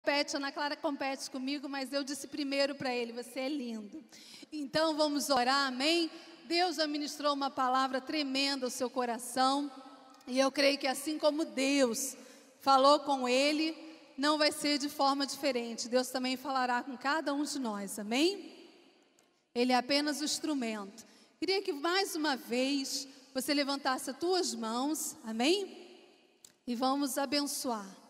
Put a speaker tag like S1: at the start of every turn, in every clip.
S1: compete, a Ana Clara compete comigo, mas eu disse primeiro para ele: você é lindo. Então vamos orar, amém? Deus já ministrou uma palavra tremenda ao seu coração, e eu creio que assim como Deus falou com ele, não vai ser de forma diferente. Deus também falará com cada um de nós, amém? Ele é apenas o instrumento. Queria que mais uma vez você levantasse as tuas mãos, amém? E vamos abençoar.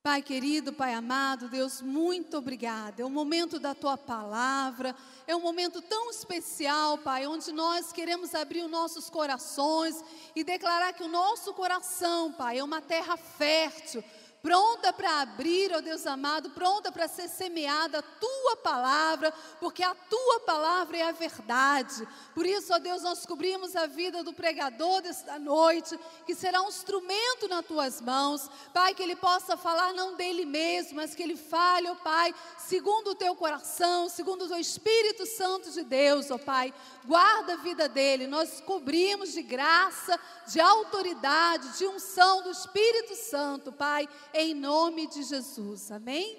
S1: Pai querido, Pai amado, Deus, muito obrigada. É o momento da Tua palavra, é um momento tão especial, Pai, onde nós queremos abrir os nossos corações e declarar que o nosso coração, Pai, é uma terra fértil, pronta para abrir, ó Deus amado, pronta para ser semeada a Tua palavra, porque a Tua palavra é a verdade. Por isso, ó Deus, nós cobrimos a vida do pregador desta noite, que será um instrumento nas Tuas mãos, Pai, que ele possa falar não dele mesmo, mas que ele fale, ó Pai, segundo o Teu coração, segundo o Teu Espírito Santo de Deus, ó Pai. Guarda a vida dele, nós cobrimos de graça, de autoridade, de unção do Espírito Santo, Pai, em nome de Jesus, amém?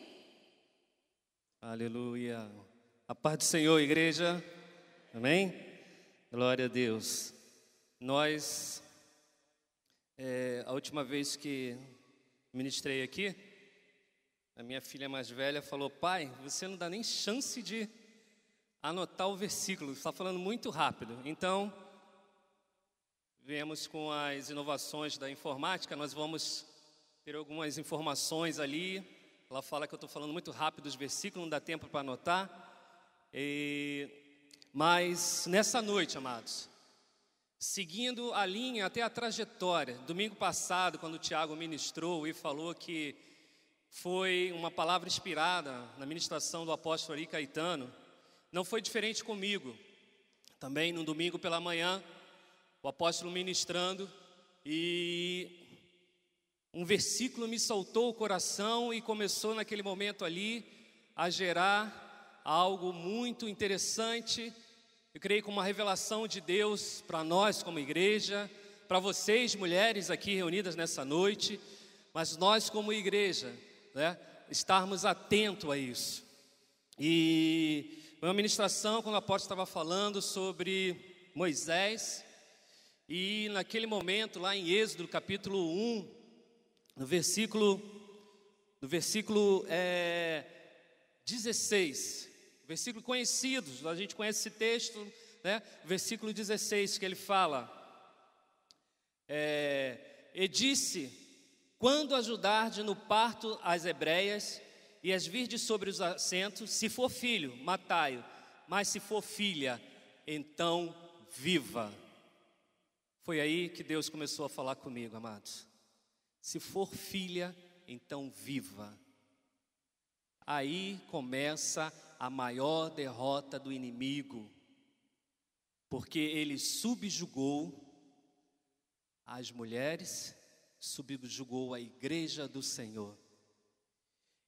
S2: Aleluia. A paz do Senhor, igreja, amém? Glória a Deus. Nós, a última vez que ministrei aqui, a minha filha mais velha falou: pai, você não dá nem chance de anotar o versículo, está falando muito rápido. Então, viemos com as inovações da informática, nós vamos ter algumas informações ali. Ela fala que eu estou falando muito rápido os versículos, não dá tempo para anotar. Mas nessa noite, amados, seguindo a linha, até a trajetória, domingo passado, quando o Tiago ministrou e falou que foi uma palavra inspirada na ministração do apóstolo Ari Caetano, não foi diferente comigo. Também no domingo pela manhã, o apóstolo ministrando, e um versículo me saltou o coração e começou naquele momento ali a gerar algo muito interessante. Eu creio com uma revelação de Deus para nós como igreja, para vocês mulheres aqui reunidas nessa noite, mas nós como igreja, né, estarmos atentos a isso. E foi uma ministração quando o apóstolo estava falando sobre Moisés, e naquele momento lá em Êxodo capítulo 1, no versículo 16, versículo conhecido, a gente conhece esse texto, né? Versículo 16, que ele fala: e disse, quando ajudarde no parto as hebreias, e as virdes sobre os assentos, se for filho, matai-o, mas se for filha, então viva. Foi aí que Deus começou a falar comigo, amados. Se for filha, então viva. Aí começa a maior derrota do inimigo, porque ele subjugou as mulheres, subjugou a igreja do Senhor.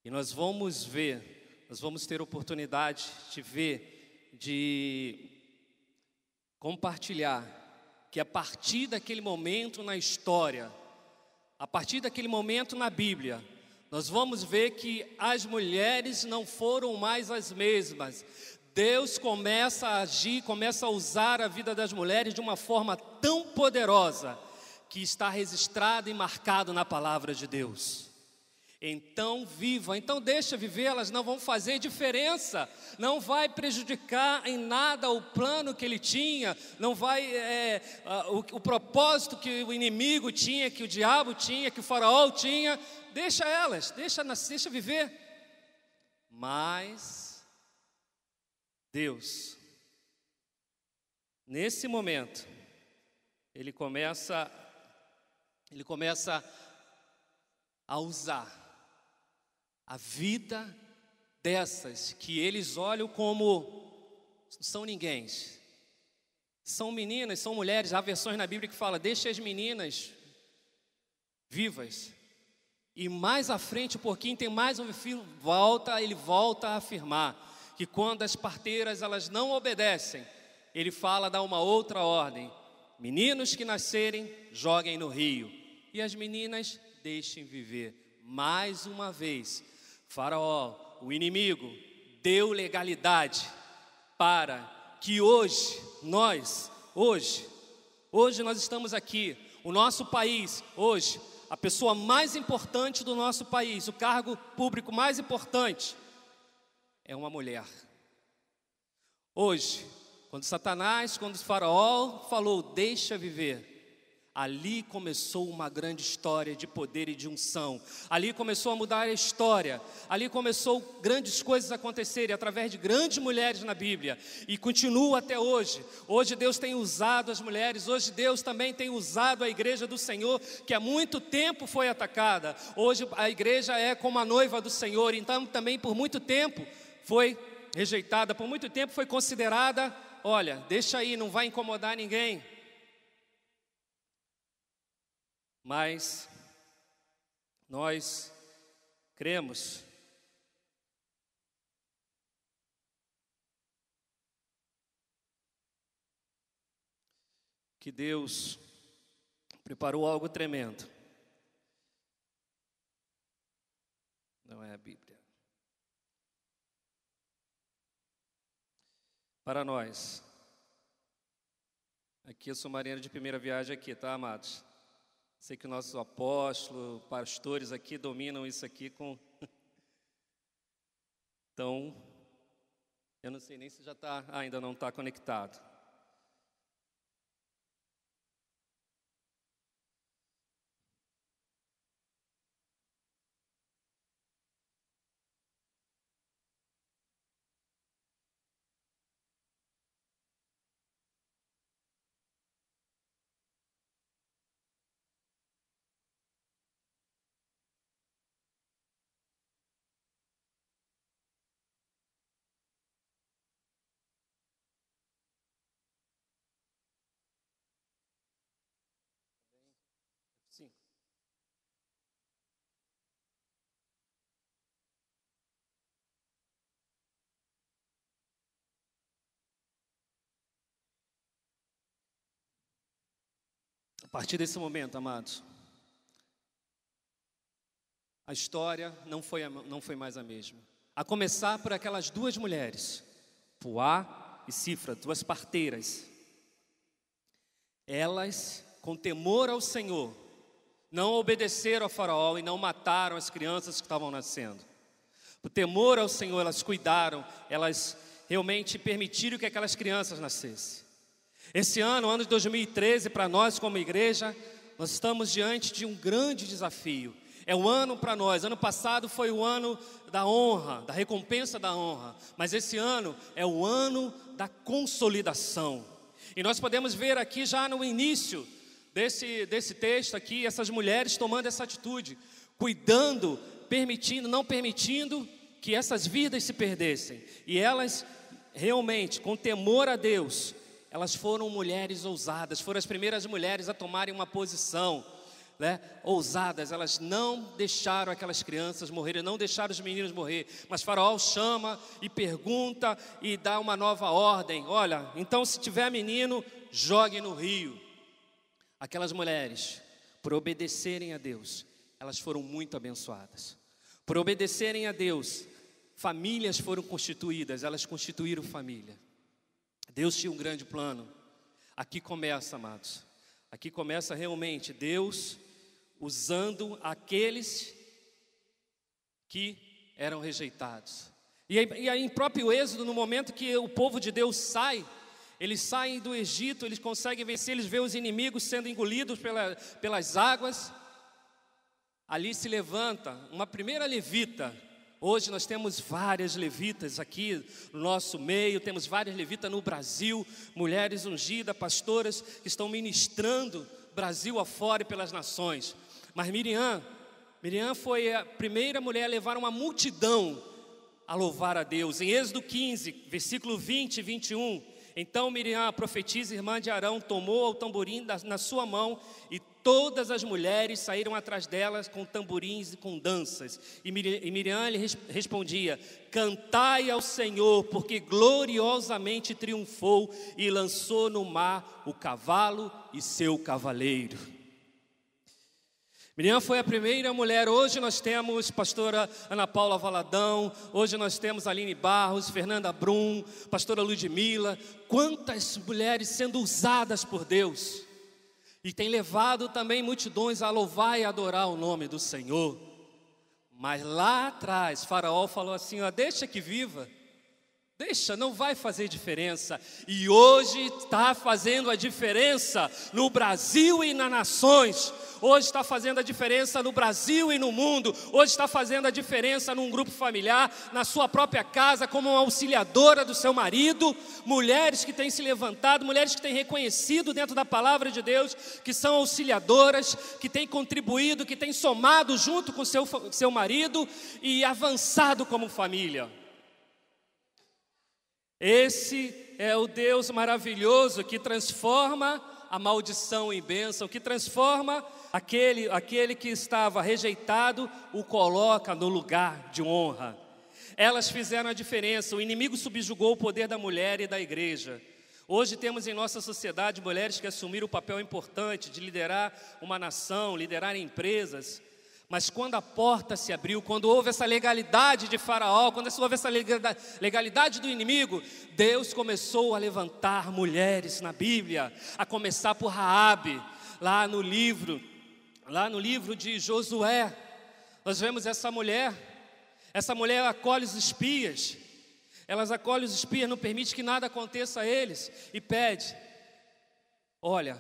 S2: E nós vamos ver, nós vamos ter oportunidade de ver, de compartilhar, que a partir daquele momento na história, a partir daquele momento na Bíblia, nós vamos ver que as mulheres não foram mais as mesmas. Deus começa a agir, começa a usar a vida das mulheres de uma forma tão poderosa, que está registrado e marcado na palavra de Deus. Então viva, então deixa viver, elas não vão fazer diferença, não vai prejudicar em nada o plano que ele tinha, não vai, o propósito que o inimigo tinha, que o diabo tinha, que o faraó tinha. Deixa elas, deixa viver. Mas Deus, nesse momento, ele começa a usar a vida dessas que eles olham como são ninguém. São meninas, são mulheres. Há versões na Bíblia que fala: deixa as meninas vivas. E mais à frente, um pouquinho, tem mais um filho, ele volta a afirmar que quando as parteiras elas não obedecem, ele fala, dá uma outra ordem: meninos que nascerem, joguem no rio, e as meninas deixem viver. Mais uma vez, Faraó, o inimigo, deu legalidade para que hoje nós estamos aqui, o nosso país, hoje, a pessoa mais importante do nosso país, o cargo público mais importante, é uma mulher. Hoje, quando o Faraó falou, deixa viver, ali começou uma grande história de poder e de unção. Ali começou a mudar a história. Ali começou grandes coisas a acontecerem através de grandes mulheres na Bíblia. E continua até hoje. Hoje Deus tem usado as mulheres. Hoje Deus também tem usado a igreja do Senhor, que há muito tempo foi atacada. Hoje a igreja é como a noiva do Senhor. Então também por muito tempo foi rejeitada. Por muito tempo foi considerada, olha, deixa aí, não vai incomodar ninguém. Mas nós cremos que Deus preparou algo tremendo. Não é a Bíblia. Para nós. Aqui eu sou marinheiro de primeira viagem aqui, tá, amados? Sei que nossos apóstolos, pastores aqui dominam isso aqui com... Então, eu não sei nem se já está, ainda não está conectado. Sim. A partir desse momento, amados, a história não foi mais a mesma. A começar por aquelas duas mulheres, Puá e Sífra, duas parteiras. Elas, com temor ao Senhor, não obedeceram ao Faraó e não mataram as crianças que estavam nascendo. Por temor ao Senhor, elas cuidaram, elas realmente permitiram que aquelas crianças nascessem. Esse ano, o ano de 2013, para nós como igreja, nós estamos diante de um grande desafio. É um ano para nós. Ano passado foi o ano da honra, da recompensa da honra. Mas esse ano é o ano da consolidação. E nós podemos ver aqui já no início desse texto aqui, essas mulheres tomando essa atitude, cuidando, permitindo, não permitindo que essas vidas se perdessem. E elas realmente, com temor a Deus, elas foram mulheres ousadas, foram as primeiras mulheres a tomarem uma posição, né, ousadas. Elas não deixaram aquelas crianças morrerem, não deixaram os meninos morrer, mas Faraó chama e pergunta e dá uma nova ordem. Olha, então se tiver menino, jogue no rio. Aquelas mulheres, por obedecerem a Deus, elas foram muito abençoadas. Por obedecerem a Deus, famílias foram constituídas, elas constituíram família. Deus tinha um grande plano. Aqui começa, amados. Aqui começa realmente Deus usando aqueles que eram rejeitados. E aí em próprio Êxodo, no momento que o povo de Deus sai, eles saem do Egito, eles conseguem vencer, eles veem os inimigos sendo engolidos pelas águas. Ali se levanta uma primeira levita. Hoje nós temos várias levitas aqui no nosso meio, temos várias levitas no Brasil, mulheres ungidas, pastoras que estão ministrando Brasil afora e pelas nações. Mas Miriam foi a primeira mulher a levar uma multidão a louvar a Deus. Em Êxodo 15, versículo 20 e 21, então Miriam, a profetisa irmã de Arão, tomou o tamborim na sua mão e todas as mulheres saíram atrás delas com tamborins e com danças. E Miriam lhe respondia: cantai ao Senhor, porque gloriosamente triunfou e lançou no mar o cavalo e seu cavaleiro. Miriam foi a primeira mulher. Hoje nós temos pastora Ana Paula Valadão, hoje nós temos Aline Barros, Fernanda Brum, pastora Ludmila. Quantas mulheres sendo usadas por Deus, e tem levado também multidões a louvar e adorar o nome do Senhor. Mas lá atrás, Faraó falou assim, ó, deixa que viva. Deixa, não vai fazer diferença. E hoje está fazendo a diferença no Brasil e nas nações. Hoje está fazendo a diferença no Brasil e no mundo. Hoje está fazendo a diferença num grupo familiar, na sua própria casa, como uma auxiliadora do seu marido. Mulheres que têm se levantado, mulheres que têm reconhecido dentro da palavra de Deus, que são auxiliadoras, que têm contribuído, que têm somado junto com seu marido e avançado como família. Esse é o Deus maravilhoso que transforma a maldição em bênção, que transforma aquele que estava rejeitado, o coloca no lugar de honra. Elas fizeram a diferença. O inimigo subjugou o poder da mulher e da igreja. Hoje temos em nossa sociedade mulheres que assumiram o papel importante de liderar uma nação, liderar empresas. Mas quando a porta se abriu, quando houve essa legalidade de Faraó, quando houve essa legalidade do inimigo, Deus começou a levantar mulheres na Bíblia, a começar por Raabe, lá no livro de Josué. Nós vemos essa mulher acolhe os espias, elas acolhem os espias, não permite que nada aconteça a eles, e pede, olha,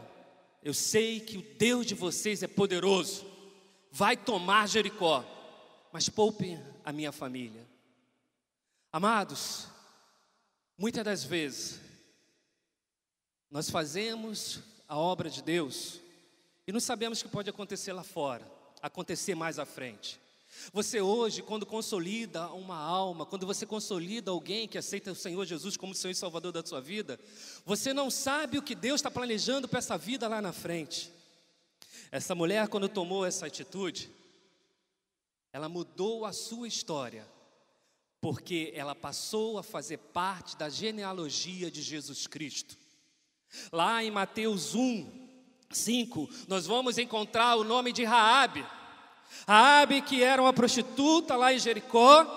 S2: eu sei que o Deus de vocês é poderoso, vai tomar Jericó, mas poupe a minha família. Amados, muitas das vezes, nós fazemos a obra de Deus e não sabemos o que pode acontecer lá fora, acontecer mais à frente. Você hoje, quando consolida uma alma, quando você consolida alguém que aceita o Senhor Jesus como Senhor e Salvador da sua vida, você não sabe o que Deus está planejando para essa vida lá na frente. Essa mulher, quando tomou essa atitude, ela mudou a sua história, porque ela passou a fazer parte da genealogia de Jesus Cristo. Lá em Mateus 1:5, nós vamos encontrar o nome de Raabe. Raabe, que era uma prostituta lá em Jericó,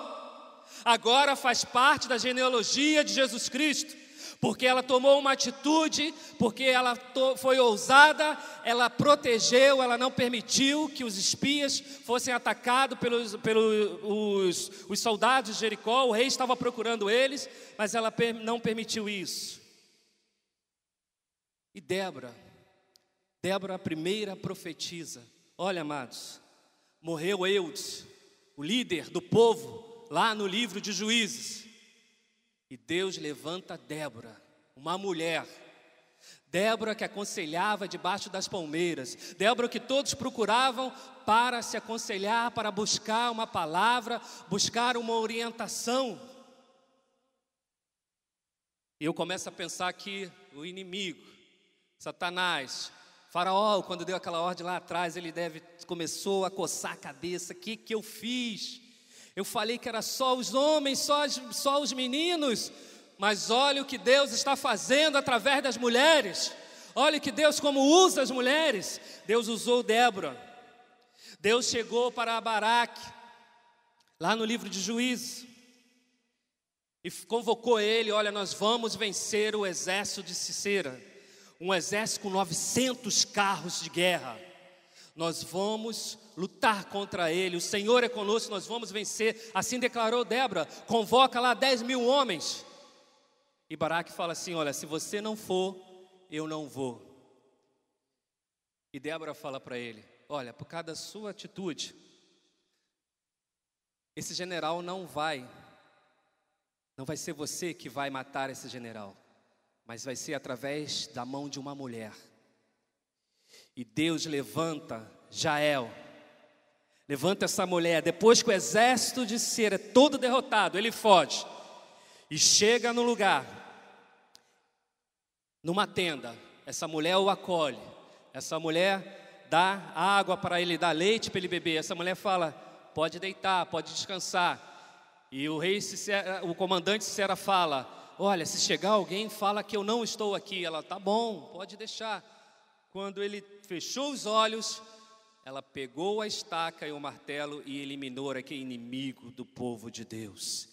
S2: agora faz parte da genealogia de Jesus Cristo. Porque ela tomou uma atitude, porque ela foi ousada, ela protegeu, ela não permitiu que os espias fossem atacados pelos soldados de Jericó. O rei estava procurando eles, mas ela não permitiu isso. E Débora, a primeira profetisa. Olha, amados, morreu Eudes, o líder do povo, lá no livro de Juízes. E Deus levanta Débora, uma mulher. Débora que aconselhava debaixo das palmeiras. Débora que todos procuravam para se aconselhar, para buscar uma palavra, buscar uma orientação. E eu começo a pensar que o inimigo, Satanás, Faraó, quando deu aquela ordem lá atrás, ele começou a coçar a cabeça. O que eu fiz? Eu falei que era só os homens, só os meninos, mas olha o que Deus está fazendo através das mulheres. Olha que Deus como usa as mulheres. Deus usou Débora. Deus chegou para Baraque, lá no livro de Juízes, e convocou ele, olha, nós vamos vencer o exército de Sisera, um exército com 900 carros de guerra. Nós vamos lutar contra ele, o Senhor é conosco, nós vamos vencer. Assim declarou Débora, convoca lá 10.000 homens. E Baraque fala assim, olha, se você não for, eu não vou. E Débora fala para ele, olha, por causa da sua atitude, esse general não vai ser você que vai matar esse general, mas vai ser através da mão de uma mulher. E Deus levanta Jael, levanta essa mulher, depois que o exército de Sisera é todo derrotado, ele foge e chega no lugar, numa tenda. Essa mulher o acolhe, essa mulher dá água para ele, dá leite para ele beber. Essa mulher fala, pode deitar, pode descansar. E o rei Sisera, o comandante Sisera fala, olha, se chegar alguém, fala que eu não estou aqui. Ela, tá bom, pode deixar. Quando ele fechou os olhos, ela pegou a estaca e o martelo e eliminou aquele inimigo do povo de Deus.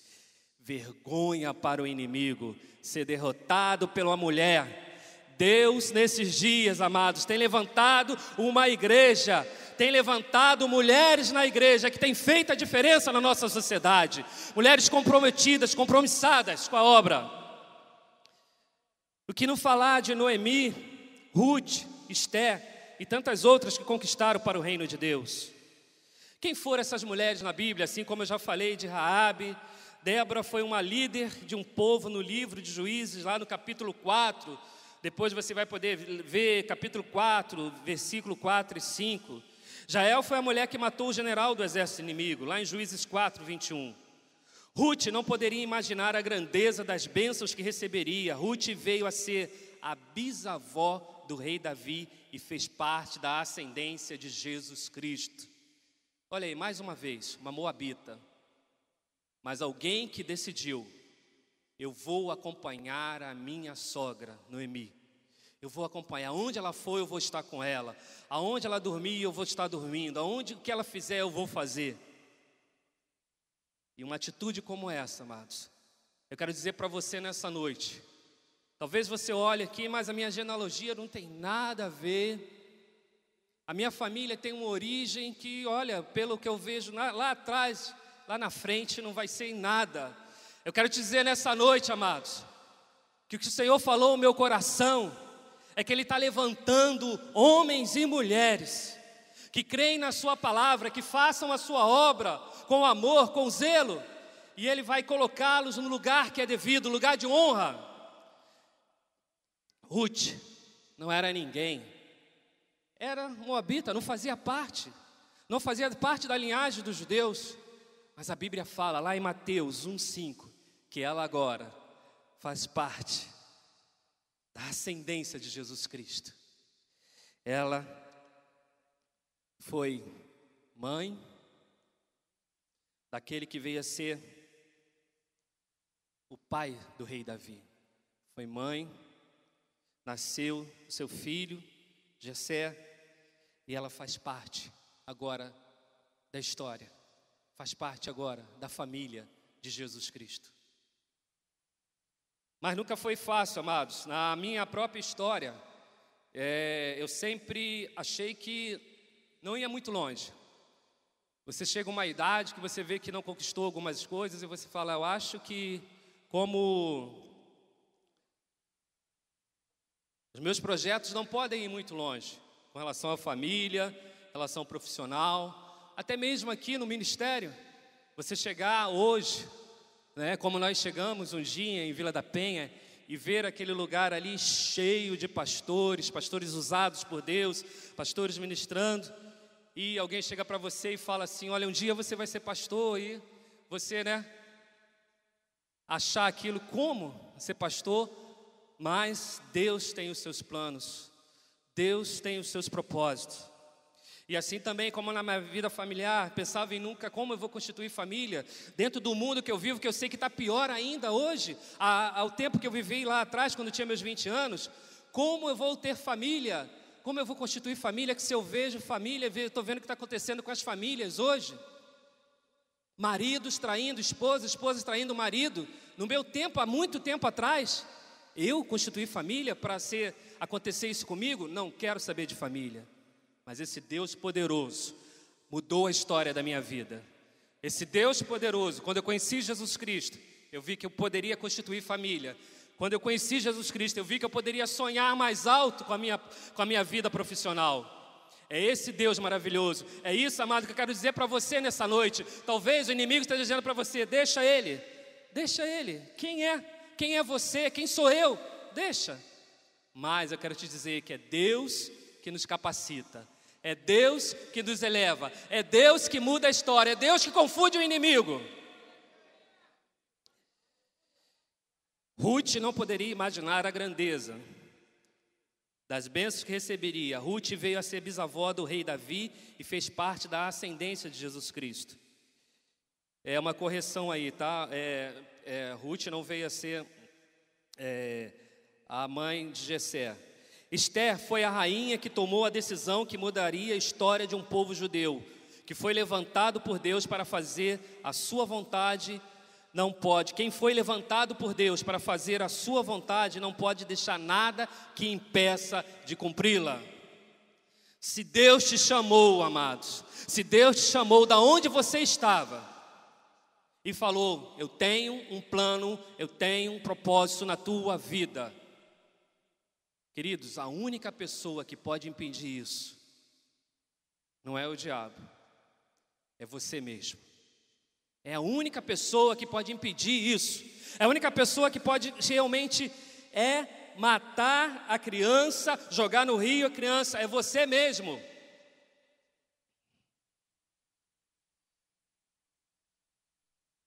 S2: Vergonha para o inimigo ser derrotado pela mulher. Deus, nesses dias, amados, tem levantado uma igreja, tem levantado mulheres na igreja que tem feito a diferença na nossa sociedade. Mulheres comprometidas, compromissadas com a obra. O que não falar de Noemi, Ruth, Esther e tantas outras que conquistaram para o reino de Deus. Quem foram essas mulheres na Bíblia? Assim como eu já falei de Raabe, Débora foi uma líder de um povo no livro de Juízes, lá no capítulo 4. Depois você vai poder ver capítulo 4, versículo 4 e 5. Jael foi a mulher que matou o general do exército inimigo, lá em Juízes 4, 21. Ruth não poderia imaginar a grandeza das bênçãos que receberia. Ruth veio a ser a bisavó do rei Davi e fez parte da ascendência de Jesus Cristo. Olha aí, mais uma vez, uma moabita. Mas alguém que decidiu: eu vou acompanhar a minha sogra, Noemi. Eu vou acompanhar. Onde ela for, eu vou estar com ela. Aonde ela dormir, eu vou estar dormindo. Aonde que ela fizer, eu vou fazer. E uma atitude como essa, amados, eu quero dizer para você nessa noite. Talvez você olhe aqui, mas a minha genealogia não tem nada a ver. A minha família tem uma origem que, olha, pelo que eu vejo lá atrás, lá na frente, não vai ser em nada. Eu quero te dizer nessa noite, amados, que o que o Senhor falou no meu coração é que Ele está levantando homens e mulheres que creem na sua palavra, que façam a sua obra com amor, com zelo, e Ele vai colocá-los no lugar que é devido, lugar de honra. Ruth não era ninguém, era moabita, não fazia parte da linhagem dos judeus, mas a Bíblia fala lá em Mateus 1,5, que ela agora faz parte da ascendência de Jesus Cristo. Ela foi mãe daquele que veio a ser o pai do rei Davi. Foi mãe, nasceu seu filho, Jessé, e ela faz parte agora da história, faz parte agora da família de Jesus Cristo. Mas nunca foi fácil, amados. Na minha própria história, eu sempre achei que não ia muito longe. Você chega a uma idade que você vê que não conquistou algumas coisas e você fala: eu acho que como os meus projetos não podem ir muito longe com relação à família, relação profissional, até mesmo aqui no ministério. Você chegar hoje, como nós chegamos um dia em Vila da Penha, e ver aquele lugar ali cheio de pastores usados por Deus, pastores ministrando, e alguém chega para você e fala assim: olha, um dia você vai ser pastor, e você, achar aquilo como ser pastor, mas Deus tem os seus planos, Deus tem os seus propósitos. E assim também como na minha vida familiar, pensava em nunca como eu vou constituir família, dentro do mundo que eu vivo, que eu sei que está pior ainda hoje, ao tempo que eu vivi lá atrás, quando eu tinha meus 20 anos, como eu vou ter família, como eu vou constituir família, que se eu vejo família, estou vendo o que está acontecendo com as famílias hoje, maridos traindo esposas, esposas traindo marido. No meu tempo, há muito tempo atrás, eu constituí família para acontecer isso comigo? Não quero saber de família. Mas esse Deus poderoso mudou a história da minha vida. Esse Deus poderoso, quando eu conheci Jesus Cristo, eu vi que eu poderia constituir família. Quando eu conheci Jesus Cristo, eu vi que eu poderia sonhar mais alto com a minha vida profissional. É esse Deus maravilhoso. É isso, amado, que eu quero dizer para você nessa noite. Talvez o inimigo esteja dizendo para você: deixa ele. Deixa ele. Quem é? Quem é você? Quem sou eu? Deixa. Mas eu quero te dizer que é Deus que nos capacita. É Deus que nos eleva, é Deus que muda a história, é Deus que confunde o inimigo. Ruth não poderia imaginar a grandeza das bênçãos que receberia. Ruth veio a ser bisavó do rei Davi e fez parte da ascendência de Jesus Cristo. É uma correção aí, tá? Ruth não veio a ser a mãe de Jessé. Esther foi a rainha que tomou a decisão que mudaria a história de um povo judeu, que foi levantado por Deus para fazer a sua vontade. Não pode, quem foi levantado por Deus para fazer a sua vontade, não pode deixar nada que impeça de cumpri-la. Se Deus te chamou, amados, se Deus te chamou da onde você estava e falou: eu tenho um plano, eu tenho um propósito na tua vida. Queridos, a única pessoa que pode impedir isso não é o diabo, é você mesmo. É a única pessoa que pode impedir isso. É a única pessoa que pode realmente matar a criança, jogar no rio a criança. É você mesmo.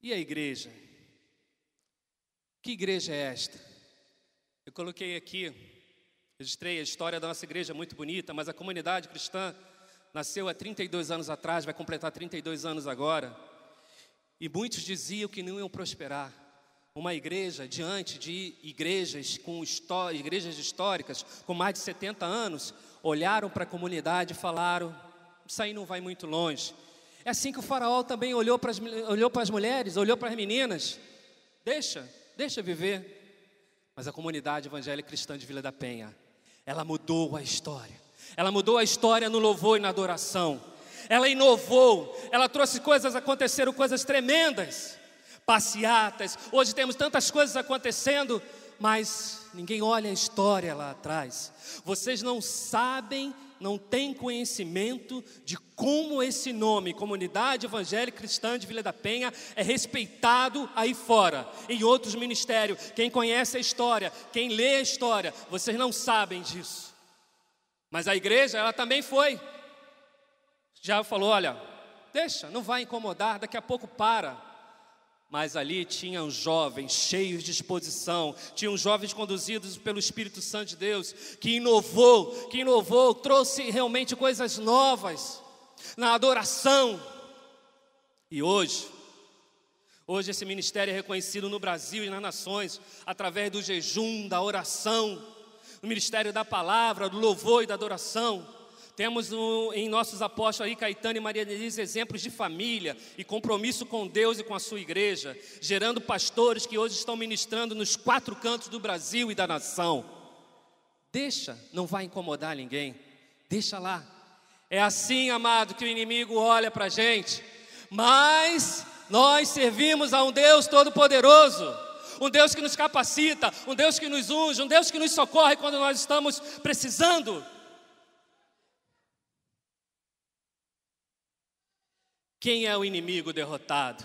S2: E a igreja? Que igreja é esta? Eu coloquei aqui, registrei a história da nossa igreja, muito bonita, mas a comunidade cristã nasceu há 32 anos atrás, vai completar 32 anos agora. E muitos diziam que não iam prosperar. Uma igreja, diante de igrejas igrejas históricas, com mais de 70 anos, olharam para a comunidade e falaram: isso aí não vai muito longe. É assim que o faraó também olhou para as mulheres, olhou para as meninas. Deixa viver. Mas a comunidade evangélica cristã de Vila da Penha, ela mudou a história. Ela mudou a história no louvor e na adoração. Ela inovou, ela trouxe aconteceram coisas tremendas, passeatas. Hoje temos tantas coisas acontecendo, mas ninguém olha a história lá atrás. Vocês não sabem, não têm conhecimento de como esse nome, Comunidade Evangélica Cristã de Vila da Penha, é respeitado aí fora, em outros ministérios. Quem conhece a história, quem lê a história, vocês não sabem disso. Mas a igreja, ela também foi. Já falou: olha, deixa, não vai incomodar, daqui a pouco para. Mas ali tinham jovens cheios de disposição, tinham jovens conduzidos pelo Espírito Santo de Deus, que inovou, trouxe realmente coisas novas na adoração. E hoje esse ministério é reconhecido no Brasil e nas nações, através do jejum, da oração, do ministério da palavra, do louvor e da adoração. Temos em nossos apóstolos aí, Caetano e Maria Denise, exemplos de família e compromisso com Deus e com a sua igreja, gerando pastores que hoje estão ministrando nos 4 cantos do Brasil e da nação. Deixa, não vai incomodar ninguém, deixa lá. É assim, amado, que o inimigo olha para a gente, mas nós servimos a um Deus todo-poderoso, um Deus que nos capacita, um Deus que nos unge, um Deus que nos socorre quando nós estamos precisando. Quem é o inimigo derrotado?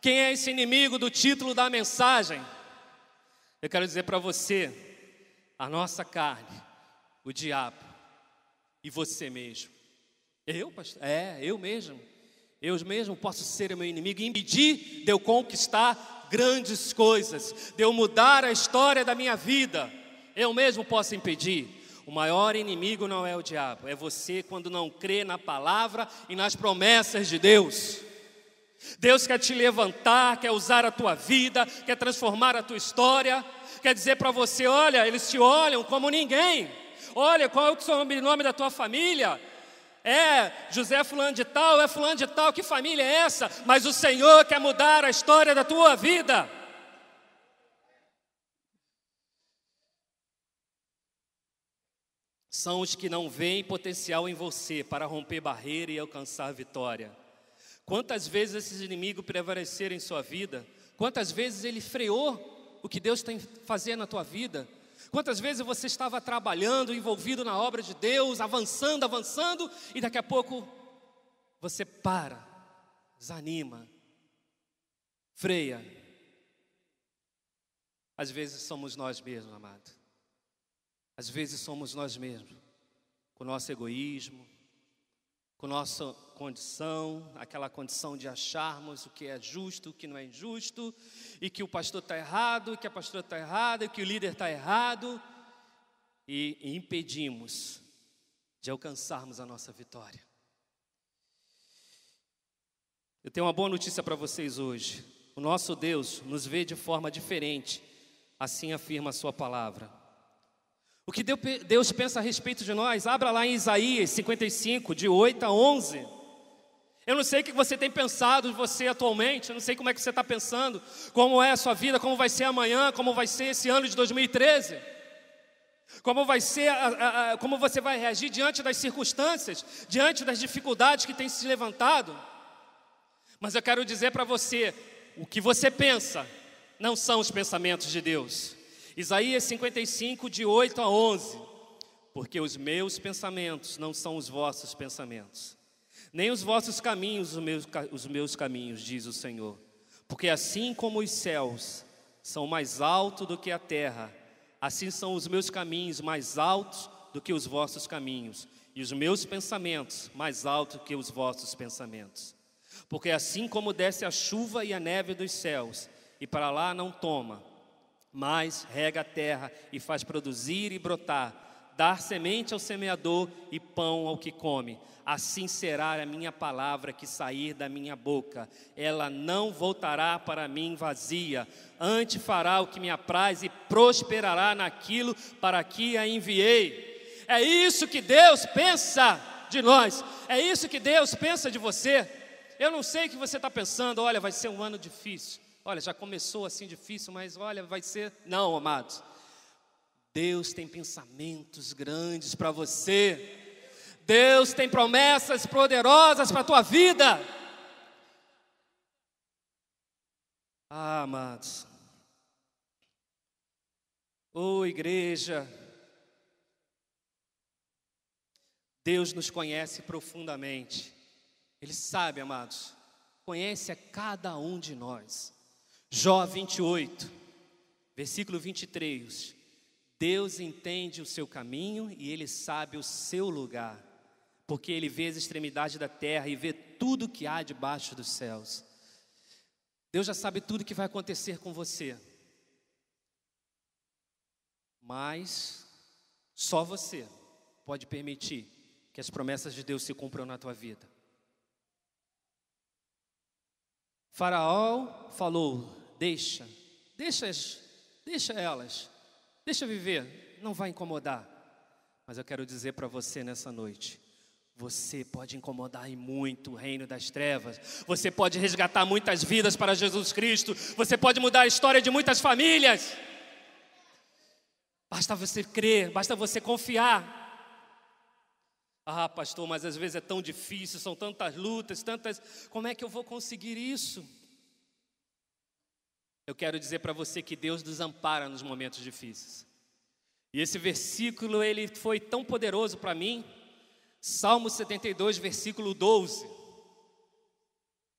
S2: Quem é esse inimigo do título da mensagem? Eu quero dizer para você: a nossa carne, o diabo e você mesmo. Eu, pastor? Eu mesmo. Eu mesmo posso ser o meu inimigo e impedir de eu conquistar grandes coisas, de eu mudar a história da minha vida. Eu mesmo posso impedir. O maior inimigo não é o diabo, é você quando não crê na palavra e nas promessas de Deus. Deus quer te levantar, quer usar a tua vida, quer transformar a tua história, quer dizer para você: olha, eles te olham como ninguém. Olha, qual é o sobrenome da tua família? É José fulano de tal, é fulano de tal, que família é essa? Mas o Senhor quer mudar a história da tua vida. São os que não veem potencial em você para romper barreira e alcançar vitória. Quantas vezes esses inimigos prevaleceram em sua vida? Quantas vezes ele freou o que Deus tem fazendo na tua vida? Quantas vezes você estava trabalhando, envolvido na obra de Deus, avançando, e daqui a pouco você para, desanima, freia. Às vezes somos nós mesmos, amado. Às vezes somos nós mesmos, com o nosso egoísmo, com nossa condição, aquela condição de acharmos o que é justo, o que não é injusto, e que o pastor está errado, e que a pastora está errada, e que o líder está errado, e impedimos de alcançarmos a nossa vitória. Eu tenho uma boa notícia para vocês hoje. O nosso Deus nos vê de forma diferente, assim afirma a sua palavra. O que Deus pensa a respeito de nós? Abra lá em Isaías 55, de 8 a 11. Eu não sei o que você tem pensado de você atualmente, eu não sei como é que você está pensando, como é a sua vida, como vai ser amanhã, como vai ser esse ano de 2013. Como vai ser, como você vai reagir diante das circunstâncias, diante das dificuldades que têm se levantado. Mas eu quero dizer para você, o que você pensa não são os pensamentos de Deus. Isaías 55, de 8 a 11. Porque os meus pensamentos não são os vossos pensamentos, nem os vossos caminhos os meus caminhos, diz o Senhor. Porque assim como os céus são mais altos do que a terra, assim são os meus caminhos mais altos do que os vossos caminhos, e os meus pensamentos mais altos que os vossos pensamentos. Porque assim como desce a chuva e a neve dos céus, e para lá não toma, mas rega a terra e faz produzir e brotar, dar semente ao semeador e pão ao que come, assim será a minha palavra que sair da minha boca. Ela não voltará para mim vazia, antes fará o que me apraz e prosperará naquilo para que a enviei. É isso que Deus pensa de nós, é isso que Deus pensa de você. Eu não sei o que você está pensando, olha, vai ser um ano difícil. Olha, já começou assim difícil, mas olha, vai ser... Não, amados. Deus tem pensamentos grandes para você. Deus tem promessas poderosas para a tua vida. Ah, amados. Ô igreja, Deus nos conhece profundamente. Ele sabe, amados, conhece a cada um de nós. Jó 28, versículo 23. Deus entende o seu caminho e Ele sabe o seu lugar, porque Ele vê as extremidades da terra e vê tudo que há debaixo dos céus. Deus já sabe tudo que vai acontecer com você, mas só você pode permitir que as promessas de Deus se cumpram na tua vida. Faraó falou, deixa elas, deixa viver, não vai incomodar. Mas eu quero dizer para você nessa noite, você pode incomodar em muito o reino das trevas. Você pode resgatar muitas vidas para Jesus Cristo. Você pode mudar a história de muitas famílias. Basta você crer, basta você confiar. Ah, pastor, mas às vezes é tão difícil, são tantas lutas, como é que eu vou conseguir isso? Eu quero dizer para você que Deus nos ampara nos momentos difíceis. E esse versículo, ele foi tão poderoso para mim. Salmo 72, versículo 12.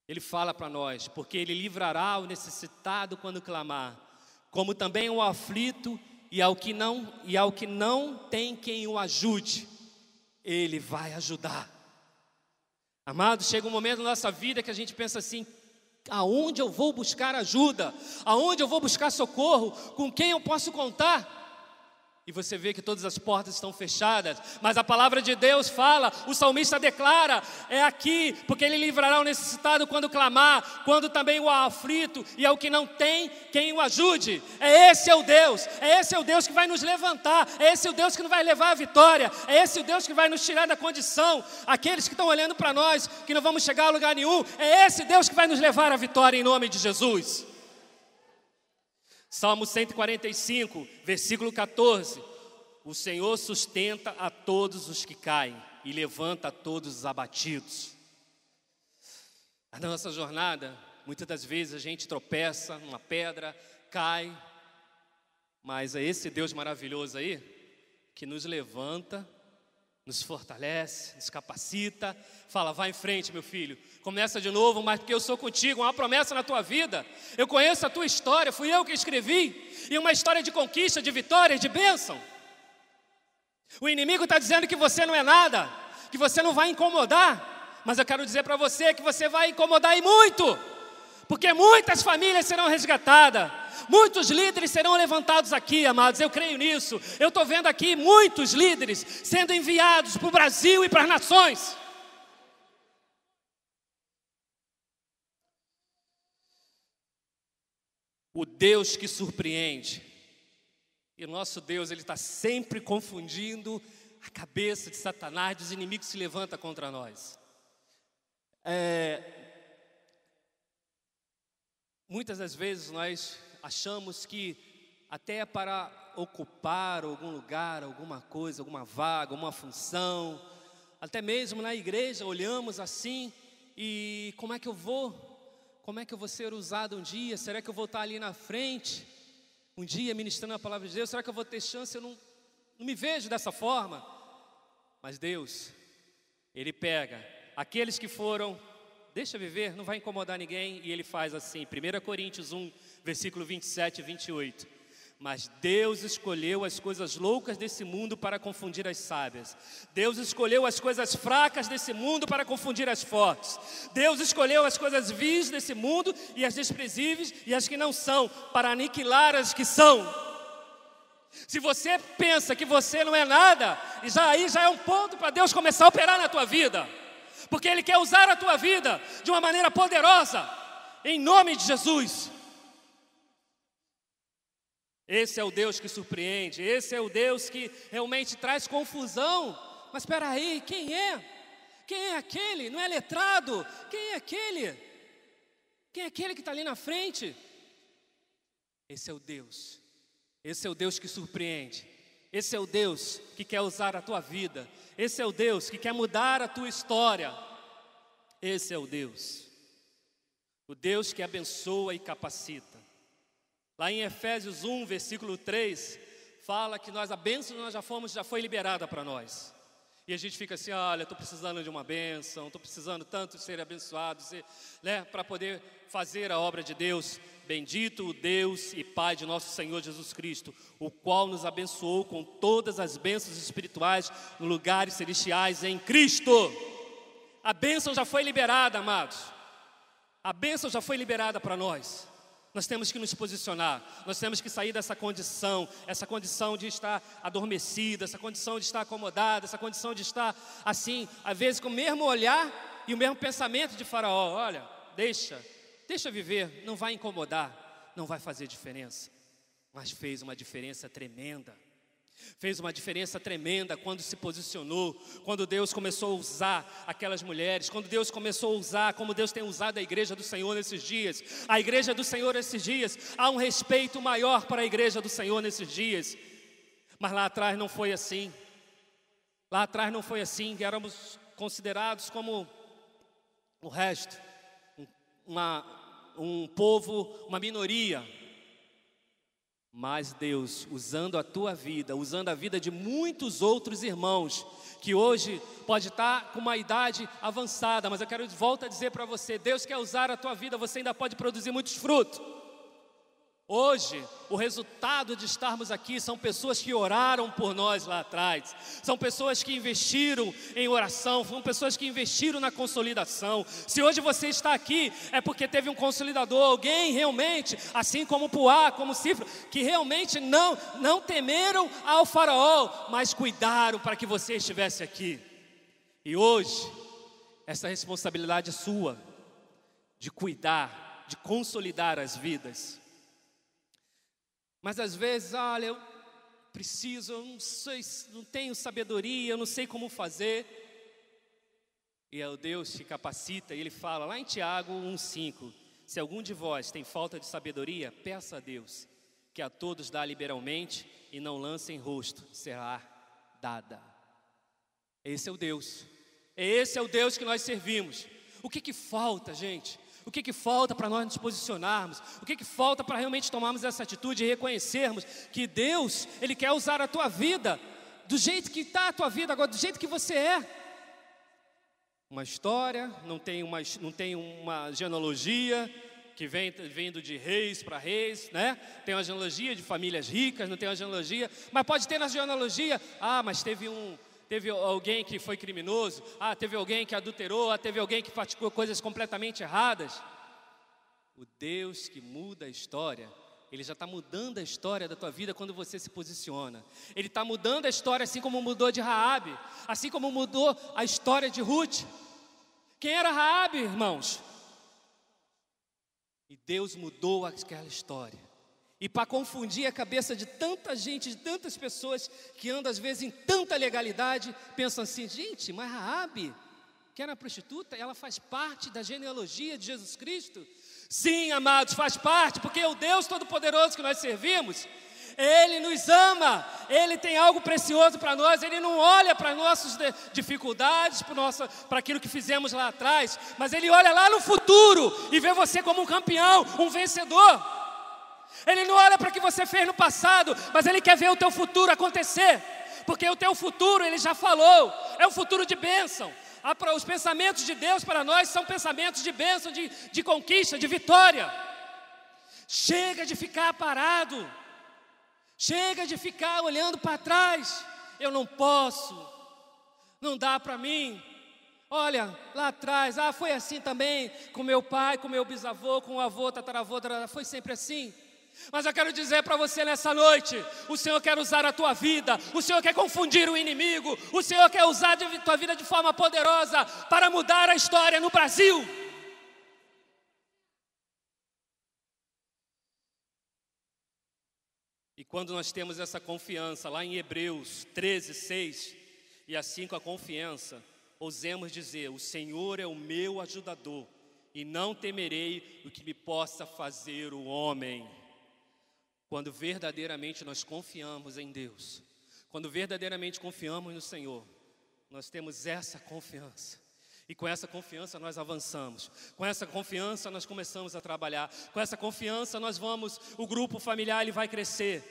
S2: Ele fala para nós, porque Ele livrará o necessitado quando clamar, como também o aflito e ao que não tem quem o ajude, Ele vai ajudar. Amados, chega um momento na nossa vida que a gente pensa assim, aonde eu vou buscar ajuda? Aonde eu vou buscar socorro? Com quem eu posso contar? E você vê que todas as portas estão fechadas, mas a palavra de Deus fala, o salmista declara, é aqui, porque Ele livrará o necessitado quando clamar, quando também o aflito e ao que não tem quem o ajude. Esse é o Deus que vai nos levantar, é esse o Deus que nos vai levar à vitória, é esse o Deus que vai nos tirar da condição. Aqueles que estão olhando para nós, que não vamos chegar a lugar nenhum, é esse Deus que vai nos levar à vitória em nome de Jesus. Salmo 145, versículo 14. O Senhor sustenta a todos os que caem e levanta a todos os abatidos. Na nossa jornada, muitas das vezes a gente tropeça numa pedra, cai, mas é esse Deus maravilhoso aí que nos levanta, nos fortalece, nos capacita, fala, vai em frente, meu filho, começa de novo, mas porque eu sou contigo, uma promessa na tua vida, eu conheço a tua história, fui eu que escrevi, e uma história de conquista, de vitória, de bênção. O inimigo está dizendo que você não é nada, que você não vai incomodar, mas eu quero dizer para você que você vai incomodar e muito, porque muitas famílias serão resgatadas, muitos líderes serão levantados aqui, amados, eu creio nisso. Eu estou vendo aqui muitos líderes sendo enviados para o Brasil e para as nações. O Deus que surpreende E o nosso Deus, Ele está sempre confundindo a cabeça de Satanás, dos inimigos que se levantam contra nós. Muitas das vezes nós achamos que até para ocupar algum lugar, alguma coisa, alguma vaga, uma função, até mesmo na igreja olhamos assim e como é que eu vou ser usado um dia? Será que eu vou estar ali na frente um dia ministrando a palavra de Deus? Será que eu vou ter chance? Eu não me vejo dessa forma. Mas Deus, Ele pega aqueles que foram, deixa viver, não vai incomodar ninguém, e Ele faz assim, 1 Coríntios 1, versículo 27 e 28. Mas Deus escolheu as coisas loucas desse mundo para confundir as sábias. Deus escolheu as coisas fracas desse mundo para confundir as fortes. Deus escolheu as coisasvis desse mundo e as desprezíveis e as que não são, para aniquilar as que são. Se você pensa que você não é nada, aí já é um ponto para Deus começar a operar na tua vida. Porque Ele quer usar a tua vida de uma maneira poderosa, em nome de Jesus. Esse é o Deus que surpreende, esse é o Deus que realmente traz confusão. Mas espera aí, quem é? Quem é aquele? Não é letrado? Quem é aquele? Quem é aquele que está ali na frente? Esse é o Deus. Esse é o Deus que surpreende. Esse é o Deus que quer usar a tua vida. Esse é o Deus que quer mudar a tua história. Esse é o Deus. O Deus que abençoa e capacita. Lá em Efésios 1, versículo 3, fala que a bênção já foi liberada para nós. E a gente fica assim, olha, estou precisando de uma bênção, estou precisando tanto de ser abençoado, para poder fazer a obra de Deus. Bendito o Deus e Pai de nosso Senhor Jesus Cristo, o qual nos abençoou com todas as bênçãos espirituais nos lugares celestiais em Cristo. A bênção já foi liberada, amados. A bênção já foi liberada para nós. Nós temos que nos posicionar, nós temos que sair dessa condição de estar adormecido, essa condição de estar acomodado, essa condição de estar assim, às vezes com o mesmo olhar e o mesmo pensamento de Faraó. Olha, deixa viver, não vai incomodar, não vai fazer diferença. Mas fez uma diferença tremenda. Fez uma diferença tremenda quando se posicionou, quando Deus começou a usar aquelas mulheres, quando Deus começou a usar, como Deus tem usado a igreja do Senhor nesses dias. A igreja do Senhor nesses dias, há um respeito maior para a igreja do Senhor nesses dias. Mas lá atrás não foi assim. Lá atrás não foi assim, éramos considerados como o resto, um povo, uma minoria. Mas Deus, usando a tua vida, usando a vida de muitos outros irmãos, que hoje pode estar com uma idade avançada, mas eu quero voltar a dizer para você, Deus quer usar a tua vida, você ainda pode produzir muitos frutos. Hoje, o resultado de estarmos aqui são pessoas que oraram por nós lá atrás, são pessoas que investiram em oração, são pessoas que investiram na consolidação. Se hoje você está aqui, é porque teve um consolidador, alguém realmente, assim como Puá, como Cifra, que realmente não temeram ao Faraó, mas cuidaram para que você estivesse aqui. E hoje, essa responsabilidade é sua, de cuidar, de consolidar as vidas. Mas às vezes, olha, eu não sei, não tenho sabedoria, eu não sei como fazer. E é o Deus que capacita, e Ele fala lá em Tiago 1,5: se algum de vós tem falta de sabedoria, peça a Deus, que a todos dá liberalmente, e não lance em rosto, será dada. Esse é o Deus, esse é o Deus que nós servimos. O que falta, gente? O que falta para nós nos posicionarmos? O que falta para realmente tomarmos essa atitude e reconhecermos que Deus, Ele quer usar a tua vida do jeito que está a tua vida agora, do jeito que você é. Uma história, não tem uma genealogia que vem vindo de reis para reis, né? Tem uma genealogia de famílias ricas, não tem uma genealogia, mas pode ter na genealogia, mas teve alguém que foi criminoso, teve alguém que adulterou, teve alguém que praticou coisas completamente erradas. O Deus que muda a história, Ele já está mudando a história da tua vida quando você se posiciona. Ele está mudando a história assim como mudou de Raabe, assim como mudou a história de Ruth. Quem era Raabe, irmãos? E Deus mudou aquela história. E para confundir a cabeça de tanta gente, de tantas pessoas que andam às vezes em tanta legalidade, pensam assim: gente, mas Raabe, que era prostituta, ela faz parte da genealogia de Jesus Cristo? Sim, amados, faz parte, porque o Deus Todo-Poderoso que nós servimos, Ele nos ama, Ele tem algo precioso para nós. Ele não olha para nossas dificuldades, para aquilo que fizemos lá atrás, mas Ele olha lá no futuro e vê você como um campeão, um vencedor. Ele não olha para o que você fez no passado, mas Ele quer ver o teu futuro acontecer, porque o teu futuro, Ele já falou, é um futuro de bênção. Os pensamentos de Deus para nós são pensamentos de bênção, de conquista, de vitória. Chega de ficar parado, chega de ficar olhando para trás. Eu não posso, não dá para mim. Olha, lá atrás, foi assim também, com meu pai, com meu bisavô, com o avô, tataravô, foi sempre assim. Mas eu quero dizer para você nessa noite: o Senhor quer usar a tua vida, o Senhor quer confundir o inimigo, o Senhor quer usar a tua vida de forma poderosa para mudar a história no Brasil. E quando nós temos essa confiança, lá em Hebreus 13:6, e assim com a confiança, ousemos dizer: o Senhor é o meu ajudador, e não temerei o que me possa fazer o homem. Quando verdadeiramente nós confiamos em Deus, quando verdadeiramente confiamos no Senhor, nós temos essa confiança. E com essa confiança nós avançamos, com essa confiança nós começamos a trabalhar, com essa confiança o grupo familiar ele vai crescer,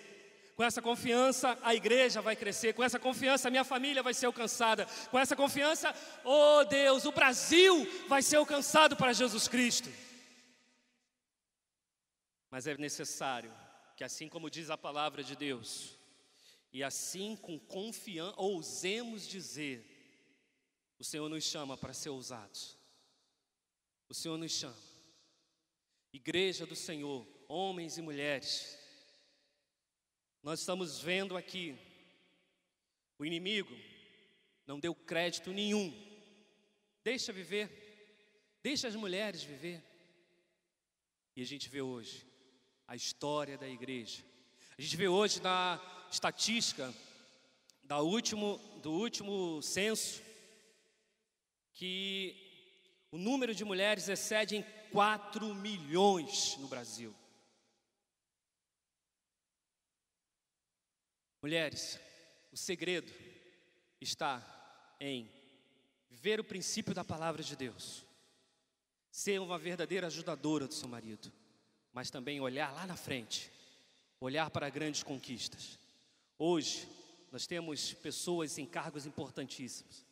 S2: com essa confiança a igreja vai crescer, com essa confiança a minha família vai ser alcançada, com essa confiança, oh Deus, o Brasil vai ser alcançado para Jesus Cristo. Mas é necessário que, assim como diz a palavra de Deus, e assim com confiança, ousemos dizer: o Senhor nos chama para ser ousados. O Senhor nos chama. Igreja do Senhor, homens e mulheres, nós estamos vendo aqui, o inimigo não deu crédito nenhum. Deixa viver, deixa as mulheres viver. E a gente vê hoje a história da igreja. A gente vê hoje na estatística do último censo que o número de mulheres excede em 4 milhões no Brasil. Mulheres, o segredo está em viver o princípio da palavra de Deus, ser uma verdadeira ajudadora do seu marido, mas também olhar lá na frente, olhar para grandes conquistas. Hoje, nós temos pessoas em cargos importantíssimos.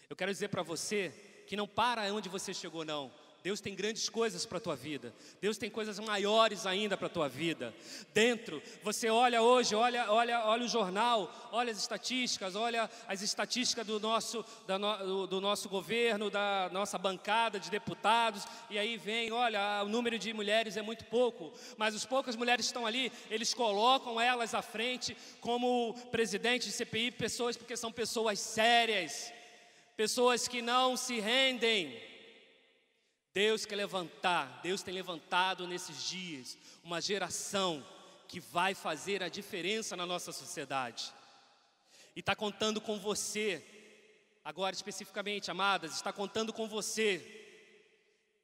S2: Eu quero dizer para você que não para onde você chegou, não. Deus tem grandes coisas para a tua vida. Deus tem coisas maiores ainda para a tua vida. Dentro, você olha hoje, olha o jornal, olha as estatísticas, olha as estatísticas do nosso governo, da nossa bancada de deputados, e aí vem, olha, o número de mulheres é muito pouco, mas as poucas mulheres que estão ali, eles colocam elas à frente como presidente de CPI, porque são pessoas sérias, pessoas que não se rendem. Deus tem levantado nesses dias uma geração que vai fazer a diferença na nossa sociedade. E está contando com você, agora especificamente, amadas, está contando com você.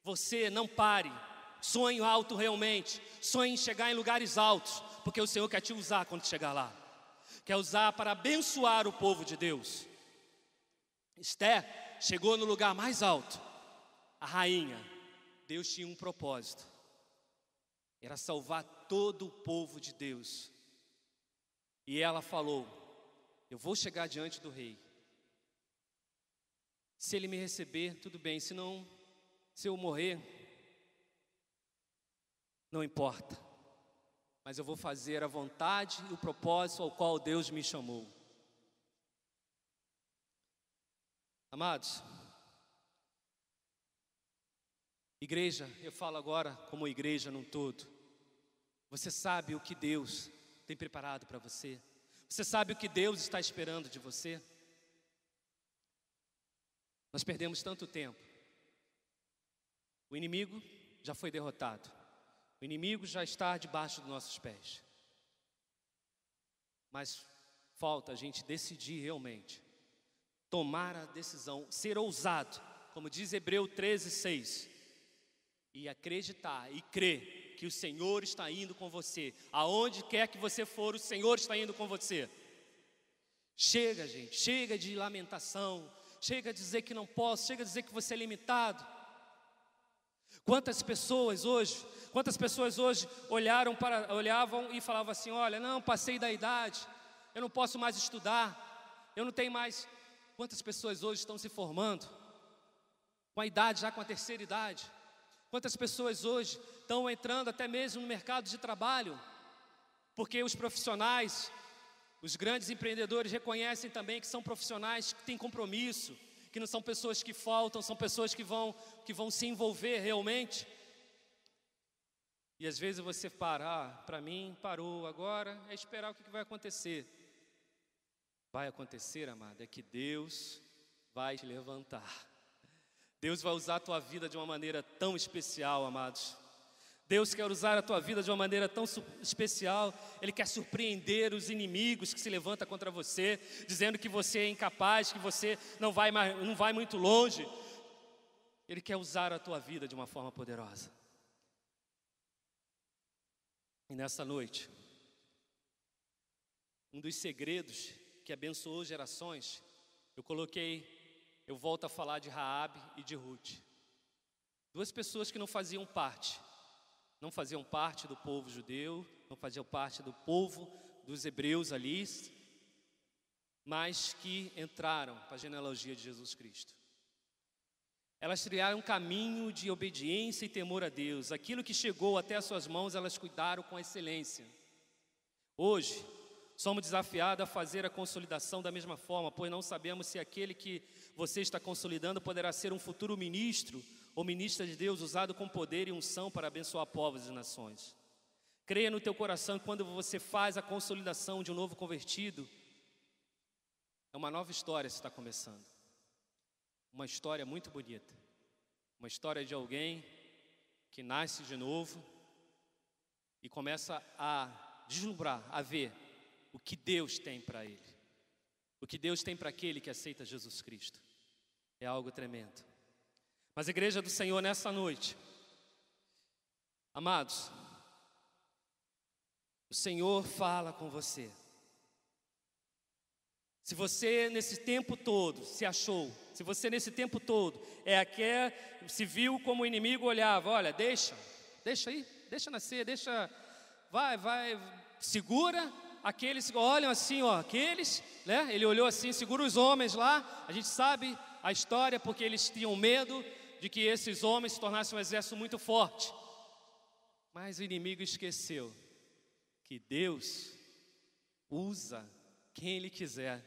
S2: Você não pare, sonhe alto realmente, sonhe em chegar em lugares altos, porque o Senhor quer te usar quando chegar lá. Quer usar para abençoar o povo de Deus. Esther chegou no lugar mais alto. A rainha, Deus tinha um propósito, era salvar todo o povo de Deus. E ela falou: eu vou chegar diante do rei. Se ele me receber, tudo bem, se não, se eu morrer, não importa. Mas eu vou fazer a vontade e o propósito ao qual Deus me chamou. Amados, igreja, eu falo agora como igreja num todo. Você sabe o que Deus tem preparado para você? Você sabe o que Deus está esperando de você? Nós perdemos tanto tempo. O inimigo já foi derrotado. O inimigo já está debaixo dos nossos pés. Mas falta a gente decidir realmente, tomar a decisão, ser ousado, como diz Hebreu 13:6, e acreditar e crer que o Senhor está indo com você. Aonde quer que você for, o Senhor está indo com você. Chega, gente, chega de lamentação, chega de dizer que não posso, chega de dizer que você é limitado. Quantas pessoas hoje olhavam e falavam assim: olha, não, passei da idade, eu não posso mais estudar, eu não tenho mais. Quantas pessoas hoje estão se formando com a idade, já com a terceira idade? Quantas pessoas hoje estão entrando até mesmo no mercado de trabalho, porque os profissionais, os grandes empreendedores reconhecem também que são profissionais que têm compromisso, que não são pessoas que faltam, são pessoas que vão se envolver realmente. E às vezes você para mim parou, agora é esperar o que vai acontecer. Vai acontecer, amado, é que Deus vai te levantar. Deus vai usar a tua vida de uma maneira tão especial, amados. Deus quer usar a tua vida de uma maneira tão especial. Ele quer surpreender os inimigos que se levantam contra você, dizendo que você é incapaz, que você não vai muito longe. Ele quer usar a tua vida de uma forma poderosa. E nessa noite, um dos segredos que abençoou gerações, eu volto a falar de Raabe e de Ruth. Duas pessoas que não faziam parte do povo judeu, não faziam parte do povo dos hebreus ali, mas que entraram para a genealogia de Jesus Cristo. Elas trilharam um caminho de obediência e temor a Deus. Aquilo que chegou até as suas mãos, elas cuidaram com excelência. Hoje, somos desafiados a fazer a consolidação da mesma forma, pois não sabemos se aquele que você está consolidando poderá ser um futuro ministro ou ministra de Deus, usado com poder e unção para abençoar povos e nações. Creia no teu coração que quando você faz a consolidação de um novo convertido, é uma nova história que está começando. Uma história muito bonita. Uma história de alguém que nasce de novo e começa a deslumbrar, a ver o que Deus tem para ele. O que Deus tem para aquele que aceita Jesus Cristo. É algo tremendo. Mas a igreja do Senhor nessa noite, amados, o Senhor fala com você. Se você nesse tempo todo se achou, se você nesse tempo todo se viu como o inimigo olhava, olha, deixa aí, deixa nascer, segura. Aqueles olham assim, aqueles, né? Ele olhou assim, segura os homens lá. A gente sabe a história porque eles tinham medo de que esses homens se tornassem um exército muito forte. Mas o inimigo esqueceu que Deus usa quem Ele quiser.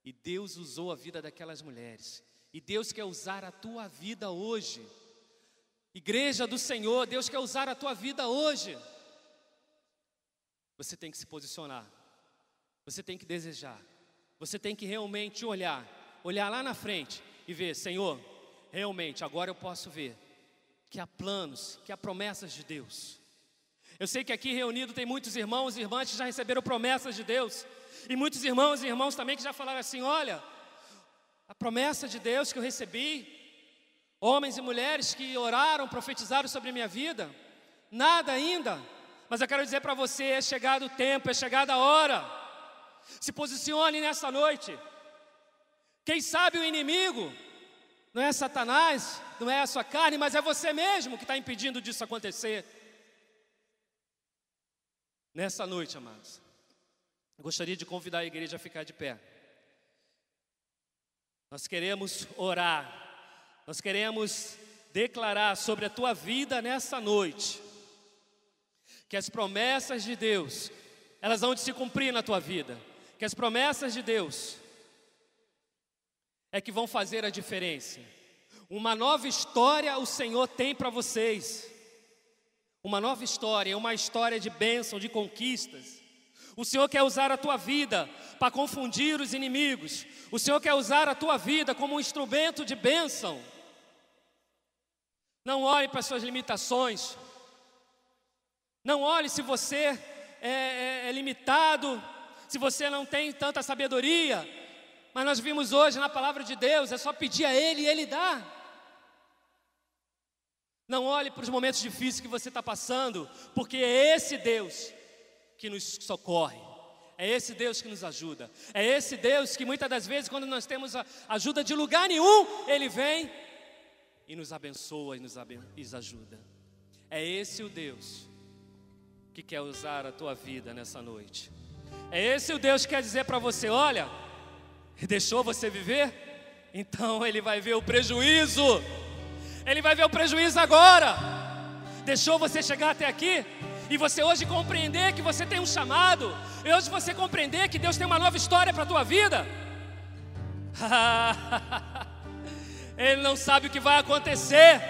S2: E Deus usou a vida daquelas mulheres. E Deus quer usar a tua vida hoje. Igreja do Senhor, Deus quer usar a tua vida hoje. Você tem que se posicionar, você tem que desejar, você tem que realmente olhar lá na frente e ver, Senhor, realmente agora eu posso ver que há planos, que há promessas de Deus. Eu sei que aqui reunido tem muitos irmãos e irmãs que já receberam promessas de Deus, e muitos irmãos e irmãos também que já falaram assim, olha, a promessa de Deus que eu recebi, homens e mulheres que oraram, profetizaram sobre a minha vida, nada ainda. Mas eu quero dizer para você, é chegado o tempo, é chegada a hora. Se posicione nessa noite. Quem sabe o inimigo não é Satanás, não é a sua carne, mas é você mesmo que está impedindo disso acontecer. Nessa noite, amados, eu gostaria de convidar a igreja a ficar de pé. Nós queremos orar, nós queremos declarar sobre a tua vida nessa noite. Que as promessas de Deus, elas vão se cumprir na tua vida. Que as promessas de Deus é que vão fazer a diferença. Uma nova história o Senhor tem para vocês. Uma nova história, uma história de bênção, de conquistas. O Senhor quer usar a tua vida para confundir os inimigos. O Senhor quer usar a tua vida como um instrumento de bênção. Não olhe para as suas limitações. Não olhe se você é limitado, se você não tem tanta sabedoria. Mas nós vimos hoje na palavra de Deus, é só pedir a Ele e Ele dá. Não olhe para os momentos difíceis que você está passando, porque é esse Deus que nos socorre. É esse Deus que nos ajuda. É esse Deus que muitas das vezes, quando nós temos a ajuda de lugar nenhum, Ele vem e nos abençoa e nos ajuda. É esse o Deus que quer usar a tua vida nessa noite. É esse o Deus que quer dizer para você: olha, deixou você viver? Então Ele vai ver o prejuízo. Ele vai ver o prejuízo agora. Deixou você chegar até aqui? E você hoje compreender que você tem um chamado, e hoje você compreender que Deus tem uma nova história para a tua vida. Ele não sabe o que vai acontecer.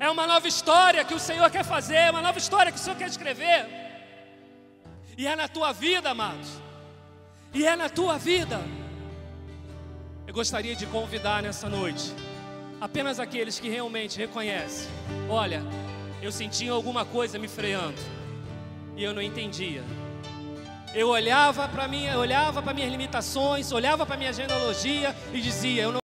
S2: É uma nova história que o Senhor quer fazer, é uma nova história que o Senhor quer escrever. E é na tua vida, amados. E é na tua vida. Eu gostaria de convidar nessa noite apenas aqueles que realmente reconhecem: olha, eu sentia alguma coisa me freando e eu não entendia. Eu olhava para minhas limitações, olhava para minha genealogia e dizia: eu não